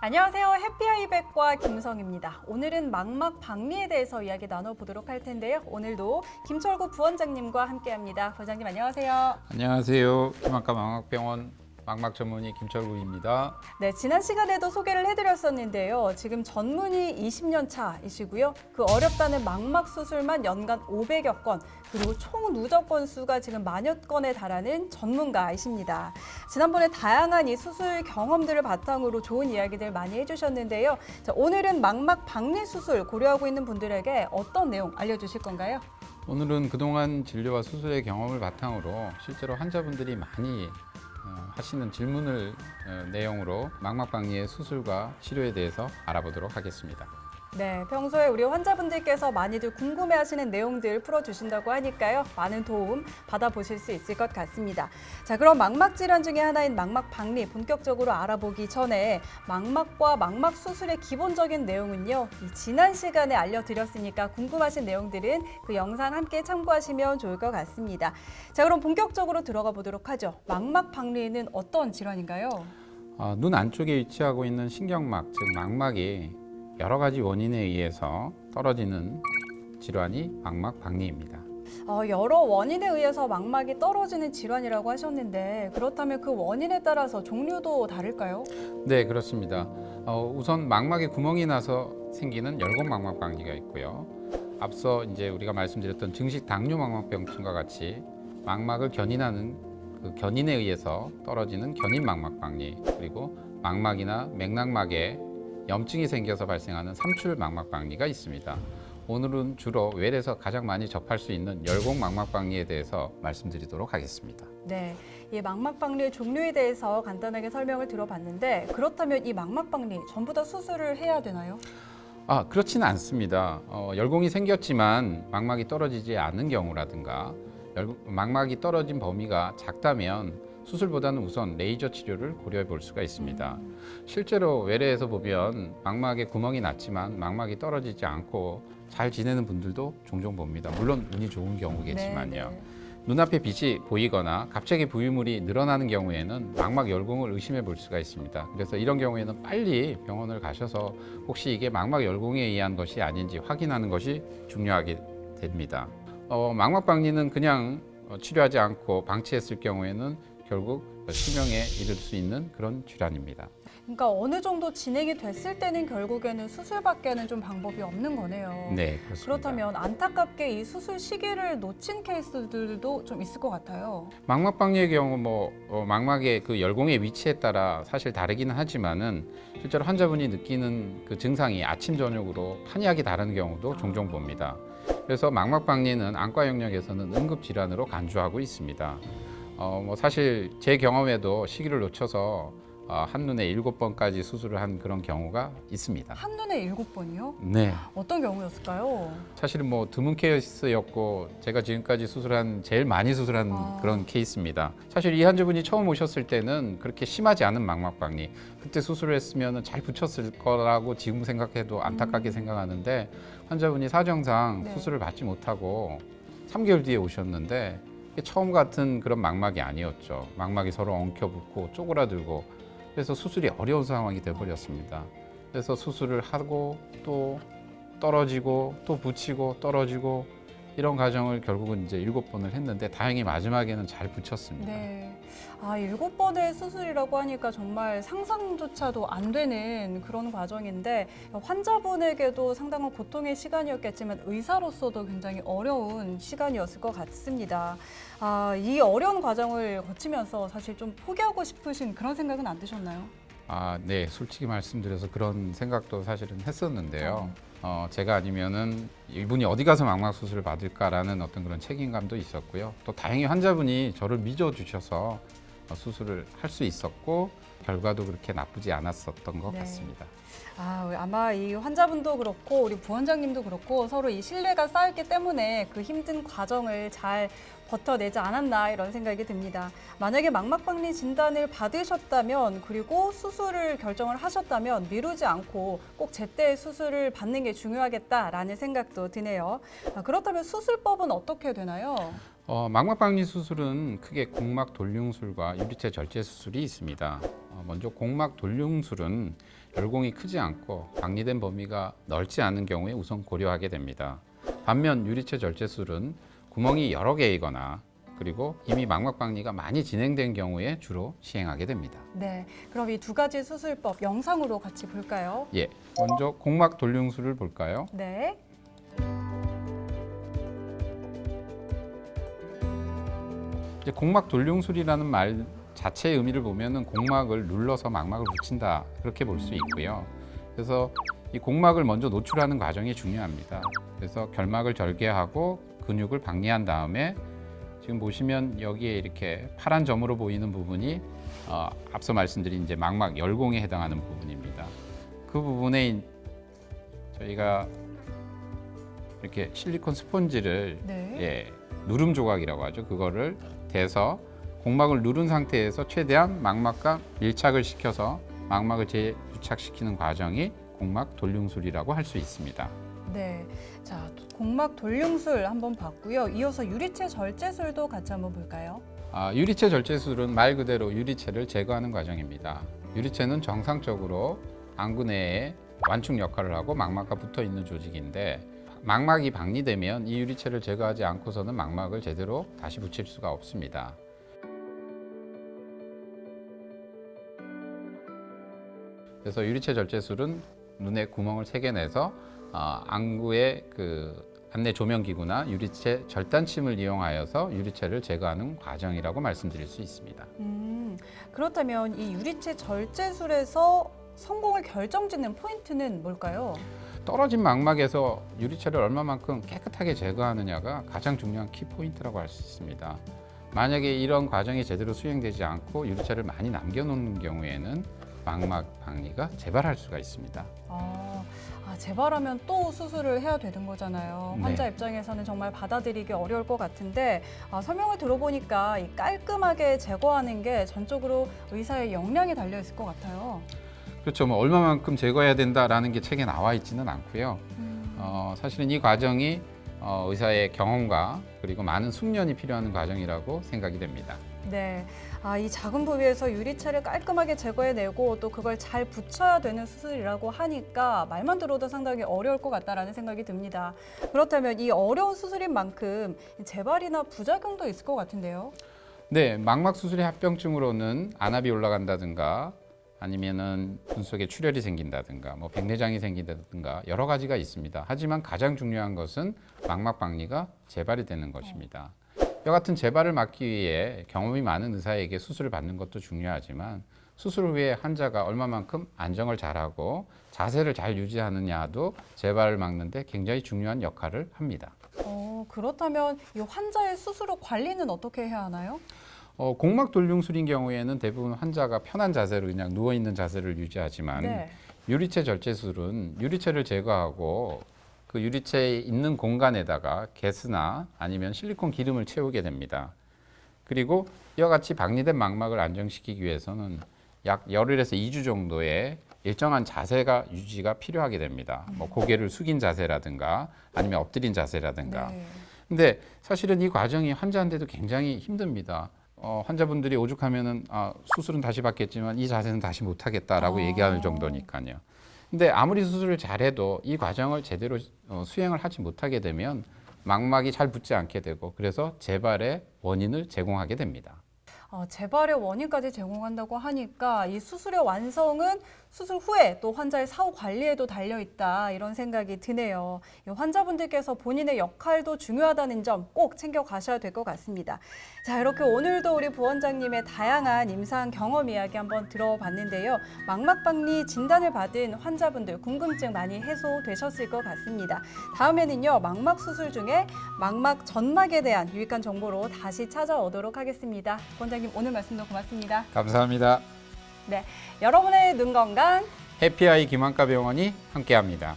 안녕하세요. 해피아이백과 김성입니다. 오늘은 망막 박리에 대해서 이야기 나눠보도록 할 텐데요. 오늘도 김철구 부원장님과 함께합니다. 부원장님 안녕하세요. 안녕하세요. 김학과 망막병원 망막 전문의 김철구입니다. 네, 지난 시간에도 소개를 해드렸었는데요. 지금 전문의 20년 차이시고요. 그 어렵다는 망막 수술만 연간 500여 건, 그리고 총 누적 건수가 지금 만여 건에 달하는 전문가이십니다. 지난번에 다양한 이 수술 경험들을 바탕으로 좋은 이야기들 많이 해주셨는데요. 자, 오늘은 망막 박리 수술 고려하고 있는 분들에게 어떤 내용 알려주실 건가요? 오늘은 그동안 진료와 수술의 경험을 바탕으로 실제로 환자분들이 많이 하시는 질문을 내용으로 망막 박리의 수술과 치료에 대해서 알아보도록 하겠습니다. 네, 평소에 우리 환자분들께서 많이들 궁금해하시는 내용들 풀어주신다고 하니까요. 많은 도움 받아보실 수 있을 것 같습니다. 자, 그럼 망막 질환 중에 하나인 망막 박리 본격적으로 알아보기 전에 망막과 망막 수술의 기본적인 내용은요. 지난 시간에 알려드렸으니까 궁금하신 내용들은 그 영상 함께 참고하시면 좋을 것 같습니다. 자, 그럼 본격적으로 들어가 보도록 하죠. 망막 박리는 어떤 질환인가요? 눈 안쪽에 위치하고 있는 신경막, 즉 망막이 여러 가지 원인에 의해서 떨어지는 질환이 망막 박리입니다. 여러 원인에 의해서 망막이 떨어지는 질환이라고 하셨는데 그렇다면 그 원인에 따라서 종류도 다를까요? 네, 그렇습니다. 우선 망막에 구멍이 나서 생기는 열곡 망막 박리가 있고요. 앞서 이제 우리가 말씀드렸던 증식 당뇨 망막병증과 같이 망막을 견인하는 그 견인에 의해서 떨어지는 견인 망막 박리, 그리고 망막이나 맥락막에 염증이 생겨서 발생하는 삼출 망막 박리가 있습니다. 오늘은 주로 외래에서 가장 많이 접할 수 있는 열곡 망막 박리에 대해서 말씀드리도록 하겠습니다. 네, 이 망막 박리의 종류에 대해서 간단하게 설명을 들어봤는데 그렇다면 이 망막 박리 전부 다 수술을 해야 되나요? 그렇지는 않습니다. 열공이 생겼지만 망막이 떨어지지 않는 경우라든가 망막이 떨어진 범위가 작다면 수술보다는 우선 레이저 치료를 고려해 볼 수가 있습니다. 실제로 외래에서 보면 망막에 구멍이 났지만 망막이 떨어지지 않고 잘 지내는 분들도 종종 봅니다. 물론 운이 좋은 경우겠지만요. 네. 눈앞에 빛이 보이거나 갑자기 부유물이 늘어나는 경우에는 망막 열공을 의심해 볼 수가 있습니다. 그래서 이런 경우에는 빨리 병원을 가셔서 혹시 이게 망막 열공에 의한 것이 아닌지 확인하는 것이 중요하게 됩니다. 망막 박리는 그냥 치료하지 않고 방치했을 경우에는 결국 실명에 이를 수 있는 그런 질환입니다. 그러니까 어느 정도 진행이 됐을 때는 결국에는 수술밖에는 좀 방법이 없는 거네요. 네, 그렇습니다. 그렇다면 안타깝게 이 수술 시기를 놓친 케이스들도 좀 있을 것 같아요. 망막 박리의 경우 망막의 그 열공의 위치에 따라 사실 다르기는 하지만은 실제로 환자분이 느끼는 그 증상이 아침 저녁으로 판이하게 다른 경우도 종종 봅니다. 그래서 망막 박리는 안과 영역에서는 응급 질환으로 간주하고 있습니다. 사실 제 경험에도 시기를 놓쳐서 한눈에 7번까지 수술을 한 그런 경우가 있습니다. 한눈에 7번이요? 네. 어떤 경우였을까요? 사실은 드문 케이스였고 제가 지금까지 제일 많이 수술한 그런 케이스입니다. 사실 이 환자분이 처음 오셨을 때는 그렇게 심하지 않은 망막 박리, 그때 수술을 했으면 잘 붙였을 거라고 지금 생각해도 안타깝게 생각하는데 환자분이 사정상 수술을 받지 못하고 3개월 뒤에 오셨는데 처음 같은 그런 망막이 아니었죠. 망막이 서로 엉켜붙고 쪼그라들고 그래서 수술이 어려운 상황이 돼버렸습니다. 그래서 수술을 하고 또 떨어지고 또 붙이고 떨어지고 이런 과정을 결국은 이제 7번을 했는데 다행히 마지막에는 잘 붙였습니다. 네. 7번의 수술이라고 하니까 정말 상상조차도 안 되는 그런 과정인데 환자분에게도 상당한 고통의 시간이었겠지만 의사로서도 굉장히 어려운 시간이었을 것 같습니다. 이 어려운 과정을 거치면서 사실 좀 포기하고 싶으신 그런 생각은 안 드셨나요? 네. 솔직히 말씀드려서 그런 생각도 사실은 했었는데요. 제가 아니면은 이분이 어디 가서 망막 수술을 받을까라는 어떤 그런 책임감도 있었고요. 또 다행히 환자분이 저를 믿어주셔서 수술을 할 수 있었고 결과도 그렇게 나쁘지 않았었던 것 같습니다. 아마 이 환자분도 그렇고 우리 부원장님도 그렇고 서로 이 신뢰가 쌓였기 때문에 그 힘든 과정을 잘 버텨내지 않았나 이런 생각이 듭니다. 만약에 망막 박리 진단을 받으셨다면 그리고 수술을 결정을 하셨다면 미루지 않고 꼭 제때 수술을 받는 게 중요하겠다라는 생각도 드네요. 그렇다면 수술법은 어떻게 되나요? 망막 박리 수술은 크게 공막 돌융술과 유리체 절제 수술이 있습니다. 먼저 공막 돌융술은 열공이 크지 않고 박리된 범위가 넓지 않은 경우에 우선 고려하게 됩니다. 반면 유리체 절제술은 구멍이 여러 개이거나 그리고 이미 망막 박리가 많이 진행된 경우에 주로 시행하게 됩니다. 네, 그럼 이 두 가지 수술법 영상으로 같이 볼까요? 예, 먼저 공막 돌륭술을 볼까요? 네. 이제 공막 돌륭술이라는 말 자체의 의미를 보면은 공막을 눌러서 망막을 붙인다 그렇게 볼 수 있고요. 그래서 이 공막을 먼저 노출하는 과정이 중요합니다. 그래서 결막을 절개하고 근육을 박리한 다음에 지금 보시면 여기에 이렇게 파란 점으로 보이는 부분이 앞서 말씀드린 이제 망막 열공에 해당하는 부분입니다. 그 부분에 저희가 이렇게 실리콘 스펀지를 네. 예, 누름 조각이라고 하죠. 그거를 대서 공막을 누른 상태에서 최대한 망막과 밀착을 시켜서 망막을 재유착시키는 과정이 공막 돌륭술이라고 할 수 있습니다. 네. 자, 공막 돌륭술 한번 봤고요. 이어서 유리체 절제술도 같이 한번 볼까요? 유리체 절제술은 말 그대로 유리체를 제거하는 과정입니다. 유리체는 정상적으로 안구 내에 완충 역할을 하고 망막과 붙어 있는 조직인데 망막이 박리되면 이 유리체를 제거하지 않고서는 망막을 제대로 다시 붙일 수가 없습니다. 그래서 유리체 절제술은 눈에 구멍을 3개 내서 안구의 그 안내 조명기구나 유리체 절단침을 이용하여서 유리체를 제거하는 과정이라고 말씀드릴 수 있습니다. 그렇다면 이 유리체 절제술에서 성공을 결정짓는 포인트는 뭘까요? 떨어진 망막에서 유리체를 얼마만큼 깨끗하게 제거하느냐가 가장 중요한 키포인트라고 할 수 있습니다. 만약에 이런 과정이 제대로 수행되지 않고 유리체를 많이 남겨놓는 경우에는 망막 박리가 재발할 수가 있습니다. 재발하면 또 수술을 해야 되는 거잖아요. 환자 네. 입장에서는 정말 받아들이기 어려울 것 같은데 설명을 들어보니까 이 깔끔하게 제거하는 게 전적으로 의사의 역량이 달려 있을 것 같아요. 그렇죠. 뭐 얼마만큼 제거해야 된다라는 게 책에 나와 있지는 않고요. 사실은 이 과정이 의사의 경험과 그리고 많은 숙련이 필요한 과정이라고 생각이 됩니다. 네, 이 작은 부위에서 유리체를 깔끔하게 제거해내고 또 그걸 잘 붙여야 되는 수술이라고 하니까 말만 들어도 상당히 어려울 것 같다라는 생각이 듭니다. 그렇다면 이 어려운 수술인 만큼 재발이나 부작용도 있을 것 같은데요. 네, 망막 수술의 합병증으로는 안압이 올라간다든가 아니면은 눈 속에 출혈이 생긴다든가 뭐 백내장이 생긴다든가 여러 가지가 있습니다. 하지만 가장 중요한 것은 망막 박리가 재발이 되는 것입니다. 이와 같은 재발을 막기 위해 경험이 많은 의사에게 수술을 받는 것도 중요하지만 수술 후에 환자가 얼마만큼 안정을 잘하고 자세를 잘 유지하느냐도 재발을 막는 데 굉장히 중요한 역할을 합니다. 그렇다면 이 환자의 수술 후 관리는 어떻게 해야 하나요? 공막 돌륭술인 경우에는 대부분 환자가 편한 자세로 그냥 누워있는 자세를 유지하지만 네. 유리체 절제술은 유리체를 제거하고 그 유리체에 있는 공간에다가 게스나 아니면 실리콘 기름을 채우게 됩니다. 그리고 이와 같이 박리된 망막을 안정시키기 위해서는 약 열흘에서 2주 정도의 일정한 자세가 유지가 필요하게 됩니다. 뭐 고개를 숙인 자세라든가 아니면 엎드린 자세라든가. 네. 근데 사실은 이 과정이 환자한테도 굉장히 힘듭니다. 환자분들이 오죽하면은 수술은 다시 받겠지만 이 자세는 다시 못하겠다라고 얘기할 정도니까요. 근데 아무리 수술을 잘해도 이 과정을 제대로 수행을 하지 못하게 되면 망막이 잘 붙지 않게 되고 그래서 재발의 원인을 제공하게 됩니다. 재발의 원인까지 제공한다고 하니까 이 수술의 완성은 수술 후에 또 환자의 사후 관리에도 달려 있다 이런 생각이 드네요. 이 환자분들께서 본인의 역할도 중요하다는 점 꼭 챙겨 가셔야 될 것 같습니다. 자, 이렇게 오늘도 우리 부원장님의 다양한 임상 경험 이야기 한번 들어봤는데요. 망막박리 진단을 받은 환자분들 궁금증 많이 해소되셨을 것 같습니다. 다음에는요, 망막 수술 중에 망막 점막에 대한 유익한 정보로 다시 찾아오도록 하겠습니다. 부원장님 오늘 말씀도 고맙습니다. 감사합니다. 네, 여러분의 눈 건강 해피아이 김한과 병원이 함께합니다.